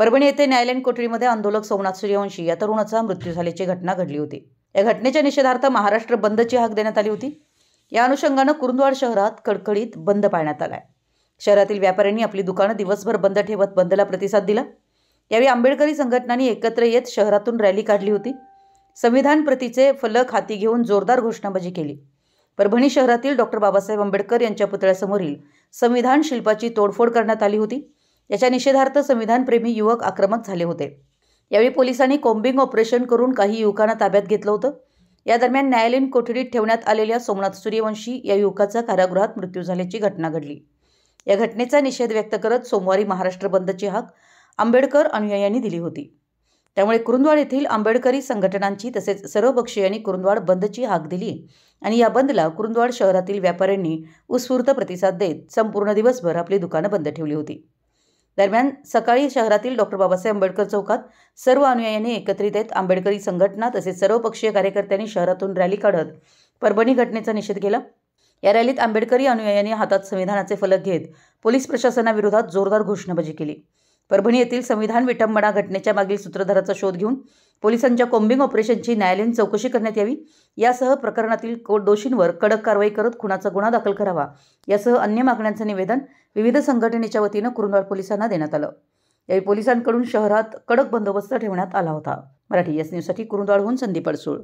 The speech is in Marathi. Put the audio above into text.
परभणी येथे न्यायालयीन कोठडीमध्ये आंदोलक सोमनाथ सूर्यवंशी या तरुणाचा मृत्यू झाल्याची घटना घडली होती। या घटनेच्या निषेधार्थ महाराष्ट्र बंदची हाक देण्यात आली होती। या अनुषंगाने कुरुंदवाड शहरात कडकडीत बंद पाळण्यात आलाय। शहरातील व्यापाऱ्यांनी आपली दुकाने दिवसभर बंद ठेवत बंदला प्रतिसाद दिला। यावेळी आंबेडकरी संघटनांनी एकत्र येत शहरातून रॅली काढली होती। संविधान प्रतीचे फलक हाती घेऊन जोरदार घोषणाबाजी केली। परभणी शहरातील डॉक्टर बाबासाहेब आंबेडकर यांच्या पुतळ्यासमोरील संविधान शिल्पाची तोडफोड करण्यात आली होती। याच्या निषेधार्थ संविधानप्रेमी युवक आक्रमक झाले होते। यावेळी पोलिसांनी कॉम्बिंग ऑपरेशन करून काही युवकांना ताब्यात घेतलं होतं। या दरम्यान न्यायालयीन कोठडीत ठेवण्यात आलेल्या सोमनाथ सूर्यवंशी या युवकाचा कारागृहात मृत्यू झाल्याची घटना घडली। या घटनेचा निषेध व्यक्त करत सोमवारी महाराष्ट्र बंदची हाक आंबेडकर अनुयायांनी दिली होती। त्यामुळे कुरुंदवाड येथील आंबेडकरी संघटनांची तसेच सर्वपक्षीयांनी कुरुंदवाड बंदची हाक दिली आणि या बंदला कुरुंदवाड शहरातील व्यापाऱ्यांनी उत्स्फूर्त प्रतिसाद देत संपूर्ण दिवसभर आपली दुकानं बंद ठेवली होती। दरम्यान सकाळी शहरातील डॉक्टर बाबासाहेब आंबेडकर चौकात सर्व अनुयायांनी एकत्रित येत आंबेडकरी संघटना तसेच सर्वपक्षीय कार्यकर्त्यांनी शहरातून रॅली काढत परभणी घटनेचा निषेध केला। या रॅलीत आंबेडकरी अनुयायांनी हातात संविधानाचे फलक घेत पोलीस प्रशासनाविरोधात जोरदार घोषणाबाजी केली। परभणी येथील संविधान विटंबना घटनेच्या मागील सूत्रधाराचा शोध घेऊन पोलिसांच्या कॉम्बिंग ऑपरेशनची न्यायालयीन चौकशी करण्यात यावी, यासह प्रकरणातील दोषींवर कडक कारवाई करत खुनाचा गुन्हा दाखल करावा, यासह अन्य मागण्यांचं निवेदन विविध संघटनेच्या वतीनं कुरुंदवाड पोलिसांना देण्यात आलं। यावेळी पोलिसांकडून शहरात कडक बंदोबस्त ठेवण्यात आला होता। मराठी एस न्यूजसाठी कुरुंदवाडहून संदीप अडसूळ।